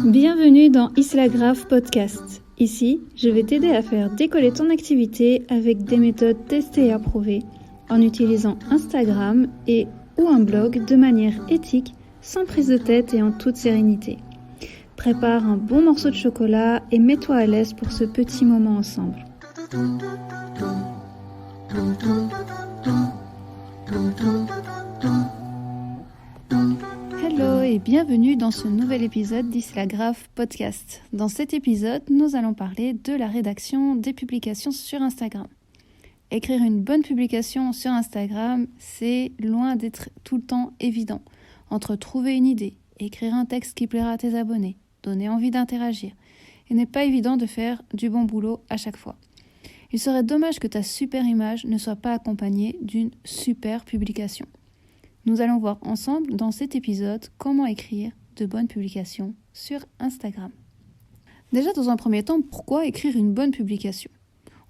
Bienvenue dans Isla Grave Podcast. Ici, je vais t'aider à faire décoller ton activité avec des méthodes testées et approuvées en utilisant Instagram et ou un blog de manière éthique, sans prise de tête et en toute sérénité. Prépare un bon morceau de chocolat et mets-toi à l'aise pour ce petit moment ensemble. Hello et bienvenue dans ce nouvel épisode d'Isla Grave Podcast. Dans cet épisode, nous allons parler de la rédaction des publications sur Instagram. Écrire une bonne publication sur Instagram, c'est loin d'être tout le temps évident. Entre trouver une idée, écrire un texte qui plaira à tes abonnés, donner envie d'interagir, il n'est pas évident de faire du bon boulot à chaque fois. Il serait dommage que ta super image ne soit pas accompagnée d'une super publication. Nous allons voir ensemble dans cet épisode comment écrire de bonnes publications sur Instagram. Déjà, dans un premier temps, pourquoi écrire une bonne publication ?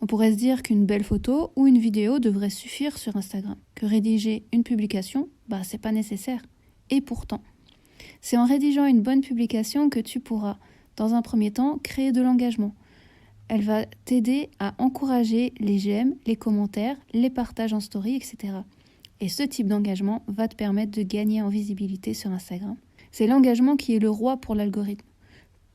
On pourrait se dire qu'une belle photo ou une vidéo devrait suffire sur Instagram. Que rédiger une publication, c'est pas nécessaire. Et pourtant, c'est en rédigeant une bonne publication que tu pourras, dans un premier temps, créer de l'engagement. Elle va t'aider à encourager les j'aime, les commentaires, les partages en story, etc. Et ce type d'engagement va te permettre de gagner en visibilité sur Instagram. C'est l'engagement qui est le roi pour l'algorithme.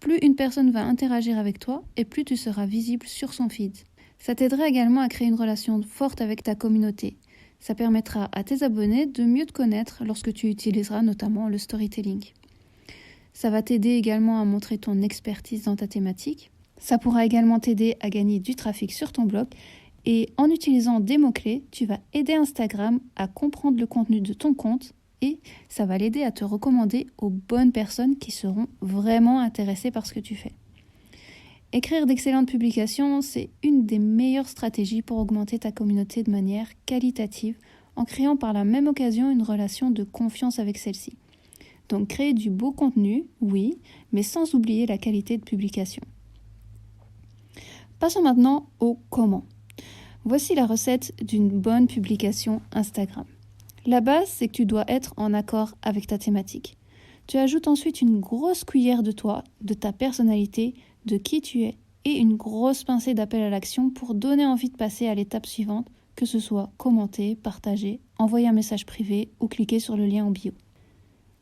Plus une personne va interagir avec toi et plus tu seras visible sur son feed. Ça t'aidera également à créer une relation forte avec ta communauté. Ça permettra à tes abonnés de mieux te connaître lorsque tu utiliseras notamment le storytelling. Ça va t'aider également à montrer ton expertise dans ta thématique. Ça pourra également t'aider à gagner du trafic sur ton blog. Et en utilisant des mots-clés, tu vas aider Instagram à comprendre le contenu de ton compte et ça va l'aider à te recommander aux bonnes personnes qui seront vraiment intéressées par ce que tu fais. Écrire d'excellentes publications, c'est une des meilleures stratégies pour augmenter ta communauté de manière qualitative en créant par la même occasion une relation de confiance avec celle-ci. Donc créer du beau contenu, oui, mais sans oublier la qualité de publication. Passons maintenant au comment. Voici la recette d'une bonne publication Instagram. La base, c'est que tu dois être en accord avec ta thématique. Tu ajoutes ensuite une grosse cuillère de toi, de ta personnalité, de qui tu es et une grosse pincée d'appel à l'action pour donner envie de passer à l'étape suivante, que ce soit commenter, partager, envoyer un message privé ou cliquer sur le lien en bio.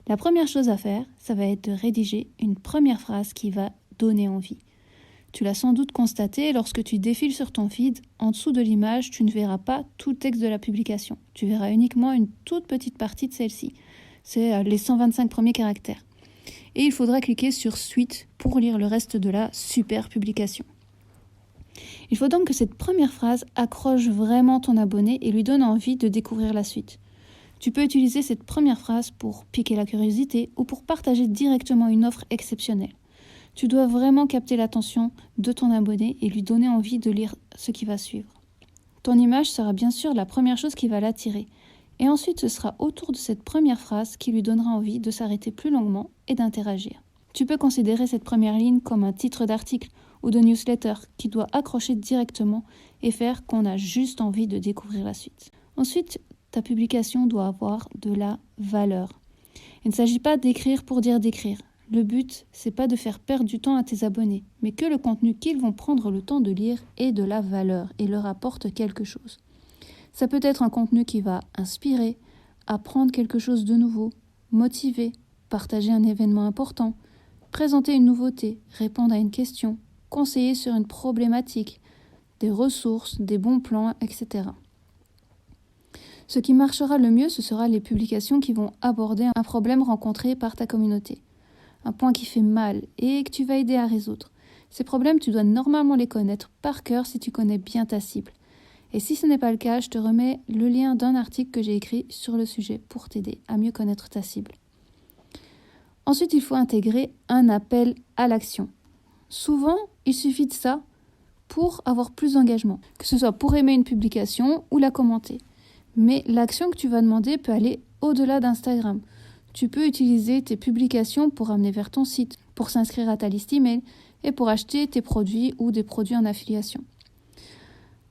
La première chose à faire, ça va être de rédiger une première phrase qui va donner envie. Tu l'as sans doute constaté, lorsque tu défiles sur ton feed, en dessous de l'image, tu ne verras pas tout le texte de la publication. Tu verras uniquement une toute petite partie de celle-ci. C'est les 125 premiers caractères. Et il faudra cliquer sur Suite pour lire le reste de la super publication. Il faut donc que cette première phrase accroche vraiment ton abonné et lui donne envie de découvrir la suite. Tu peux utiliser cette première phrase pour piquer la curiosité ou pour partager directement une offre exceptionnelle. Tu dois vraiment capter l'attention de ton abonné et lui donner envie de lire ce qui va suivre. Ton image sera bien sûr la première chose qui va l'attirer. Et ensuite, ce sera autour de cette première phrase qui lui donnera envie de s'arrêter plus longuement et d'interagir. Tu peux considérer cette première ligne comme un titre d'article ou de newsletter qui doit accrocher directement et faire qu'on a juste envie de découvrir la suite. Ensuite, ta publication doit avoir de la valeur. Il ne s'agit pas d'écrire pour dire d'écrire. Le but, c'est pas de faire perdre du temps à tes abonnés, mais que le contenu qu'ils vont prendre le temps de lire ait de la valeur et leur apporte quelque chose. Ça peut être un contenu qui va inspirer, apprendre quelque chose de nouveau, motiver, partager un événement important, présenter une nouveauté, répondre à une question, conseiller sur une problématique, des ressources, des bons plans, etc. Ce qui marchera le mieux, ce sera les publications qui vont aborder un problème rencontré par ta communauté. Un point qui fait mal et que tu vas aider à résoudre. Ces problèmes, tu dois normalement les connaître par cœur si tu connais bien ta cible. Et si ce n'est pas le cas, je te remets le lien d'un article que j'ai écrit sur le sujet pour t'aider à mieux connaître ta cible. Ensuite, il faut intégrer un appel à l'action. Souvent, il suffit de ça pour avoir plus d'engagement, que ce soit pour aimer une publication ou la commenter. Mais l'action que tu vas demander peut aller au-delà d'Instagram. Tu peux utiliser tes publications pour amener vers ton site, pour s'inscrire à ta liste email et pour acheter tes produits ou des produits en affiliation.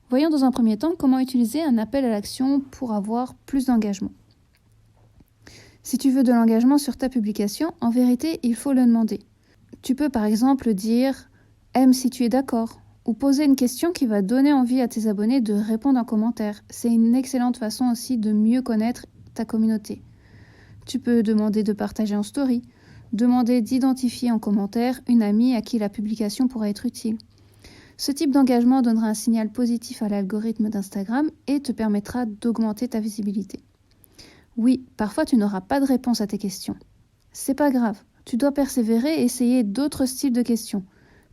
Voyons dans un premier temps comment utiliser un appel à l'action pour avoir plus d'engagement. Si tu veux de l'engagement sur ta publication, en vérité, il faut le demander. Tu peux par exemple dire « aime si tu es d'accord » ou poser une question qui va donner envie à tes abonnés de répondre en commentaire. C'est une excellente façon aussi de mieux connaître ta communauté. Tu peux demander de partager en story, demander d'identifier en commentaire une amie à qui la publication pourrait être utile. Ce type d'engagement donnera un signal positif à l'algorithme d'Instagram et te permettra d'augmenter ta visibilité. Oui, parfois tu n'auras pas de réponse à tes questions. C'est pas grave, tu dois persévérer et essayer d'autres styles de questions.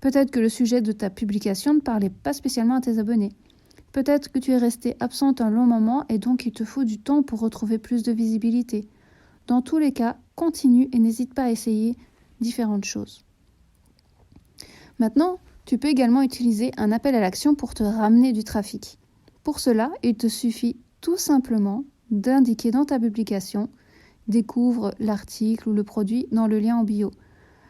Peut-être que le sujet de ta publication ne parlait pas spécialement à tes abonnés. Peut-être que tu es resté absente un long moment et donc il te faut du temps pour retrouver plus de visibilité. Dans tous les cas, continue et n'hésite pas à essayer différentes choses. Maintenant, tu peux également utiliser un appel à l'action pour te ramener du trafic. Pour cela, il te suffit tout simplement d'indiquer dans ta publication « Découvre l'article ou le produit dans le lien en bio ».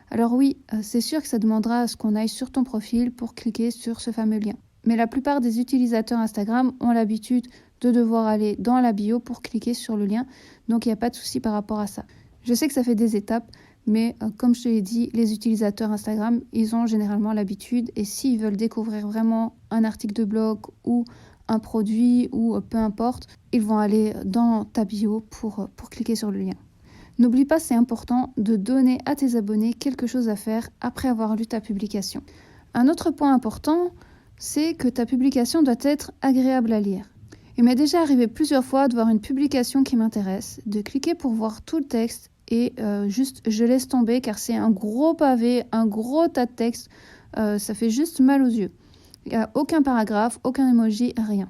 Alors oui, c'est sûr que ça demandera à ce qu'on aille sur ton profil pour cliquer sur ce fameux lien. Mais la plupart des utilisateurs Instagram ont l'habitude de devoir aller dans la bio pour cliquer sur le lien, donc il n'y a pas de souci par rapport à ça. Je sais que ça fait des étapes, mais comme je te l'ai dit, les utilisateurs Instagram, ils ont généralement l'habitude et s'ils veulent découvrir vraiment un article de blog ou un produit ou peu importe, ils vont aller dans ta bio pour cliquer sur le lien. N'oublie pas, c'est important de donner à tes abonnés quelque chose à faire après avoir lu ta publication. Un autre point important, c'est que ta publication doit être agréable à lire. Il m'est déjà arrivé plusieurs fois de voir une publication qui m'intéresse, de cliquer pour voir tout le texte et juste je laisse tomber car c'est un gros pavé, un gros tas de texte, ça fait juste mal aux yeux. Il n'y a aucun paragraphe, aucun emoji, rien.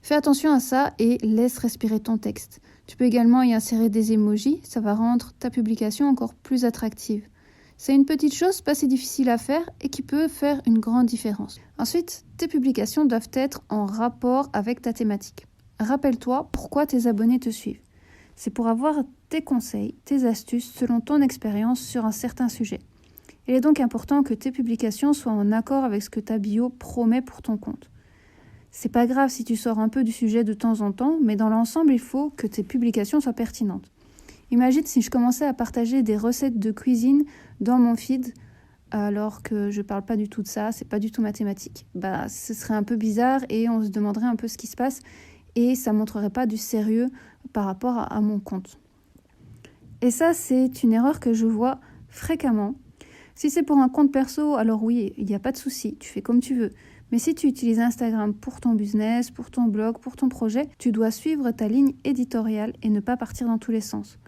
Fais attention à ça et laisse respirer ton texte. Tu peux également y insérer des emojis, ça va rendre ta publication encore plus attractive. C'est une petite chose pas si difficile à faire et qui peut faire une grande différence. Ensuite, tes publications doivent être en rapport avec ta thématique. Rappelle-toi pourquoi tes abonnés te suivent. C'est pour avoir tes conseils, tes astuces selon ton expérience sur un certain sujet. Il est donc important que tes publications soient en accord avec ce que ta bio promet pour ton compte. C'est pas grave si tu sors un peu du sujet de temps en temps, mais dans l'ensemble, il faut que tes publications soient pertinentes. Imagine si je commençais à partager des recettes de cuisine dans mon feed, alors que je parle pas du tout de ça, c'est pas du tout ma thématique. Ce serait un peu bizarre et on se demanderait un peu ce qui se passe et ça montrerait pas du sérieux par rapport à mon compte. Et ça, c'est une erreur que je vois fréquemment. Si c'est pour un compte perso, alors oui, il n'y a pas de souci, tu fais comme tu veux. Mais si tu utilises Instagram pour ton business, pour ton blog, pour ton projet, tu dois suivre ta ligne éditoriale et ne pas partir dans tous les sens.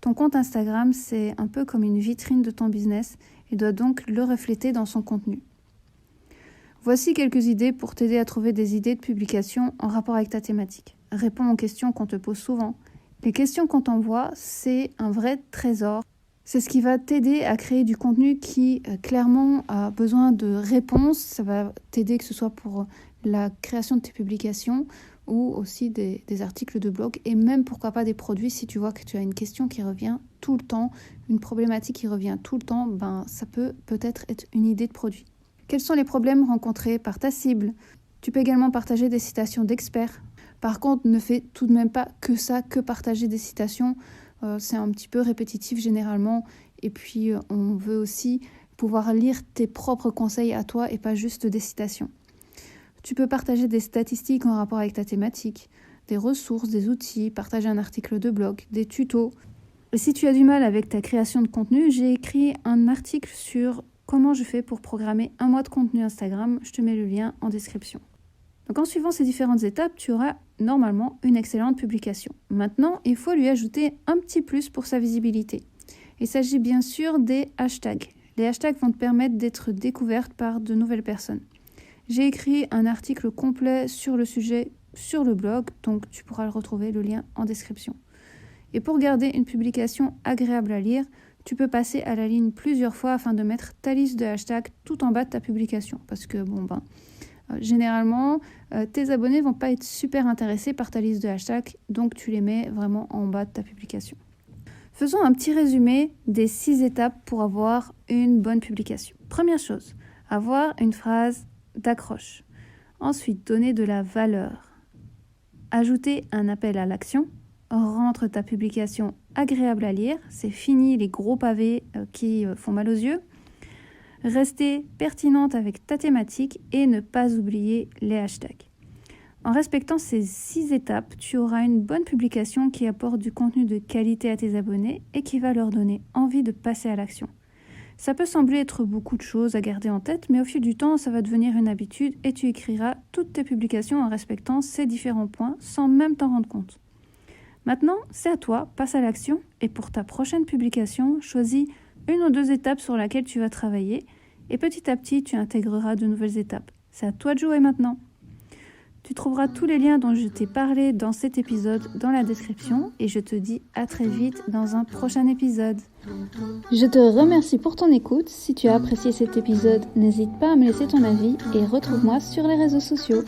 Ton compte Instagram, c'est un peu comme une vitrine de ton business et doit donc le refléter dans son contenu. Voici quelques idées pour t'aider à trouver des idées de publication en rapport avec ta thématique. Réponds aux questions qu'on te pose souvent. Les questions qu'on t'envoie, c'est un vrai trésor. C'est ce qui va t'aider à créer du contenu qui, clairement, a besoin de réponses. Ça va t'aider que ce soit pour la création de tes publications ou aussi des articles de blog et même, pourquoi pas, des produits. Si tu vois que tu as une question qui revient tout le temps, une problématique qui revient tout le temps, ça peut peut-être être une idée de produit. Quels sont les problèmes rencontrés par ta cible ? Tu peux également partager des citations d'experts. Par contre, ne fais tout de même pas que ça, que partager des citations. C'est un petit peu répétitif généralement et puis on veut aussi pouvoir lire tes propres conseils à toi et pas juste des citations. Tu peux partager des statistiques en rapport avec ta thématique, des ressources, des outils, partager un article de blog, des tutos. Et si tu as du mal avec ta création de contenu, j'ai écrit un article sur comment je fais pour programmer un mois de contenu Instagram. Je te mets le lien en description. Donc en suivant ces différentes étapes, tu auras normalement une excellente publication. Maintenant, il faut lui ajouter un petit plus pour sa visibilité. Il s'agit bien sûr des hashtags. Les hashtags vont te permettre d'être découverte par de nouvelles personnes. J'ai écrit un article complet sur le sujet sur le blog, donc tu pourras le retrouver, le lien en description. Et pour garder une publication agréable à lire, tu peux passer à la ligne plusieurs fois afin de mettre ta liste de hashtags tout en bas de ta publication. Parce que généralement, tes abonnés vont pas être super intéressés par ta liste de hashtags, donc tu les mets vraiment en bas de ta publication. Faisons un petit résumé des 6 étapes pour avoir une bonne publication. Première chose, avoir une phrase d'accroche. Ensuite, donner de la valeur. Ajouter un appel à l'action. rentre ta publication agréable à lire. C'est fini les gros pavés qui font mal aux yeux. Rester pertinente avec ta thématique et ne pas oublier les hashtags. En respectant ces 6 étapes, tu auras une bonne publication qui apporte du contenu de qualité à tes abonnés et qui va leur donner envie de passer à l'action. Ça peut sembler être beaucoup de choses à garder en tête, mais au fil du temps, ça va devenir une habitude et tu écriras toutes tes publications en respectant ces différents points sans même t'en rendre compte. Maintenant, c'est à toi, passe à l'action et pour ta prochaine publication, choisis 1 ou 2 étapes sur lesquelles tu vas travailler et petit à petit, tu intégreras de nouvelles étapes. C'est à toi de jouer maintenant. Tu trouveras tous les liens dont je t'ai parlé dans cet épisode dans la description et je te dis à très vite dans un prochain épisode. Je te remercie pour ton écoute. Si tu as apprécié cet épisode, n'hésite pas à me laisser ton avis et retrouve-moi sur les réseaux sociaux.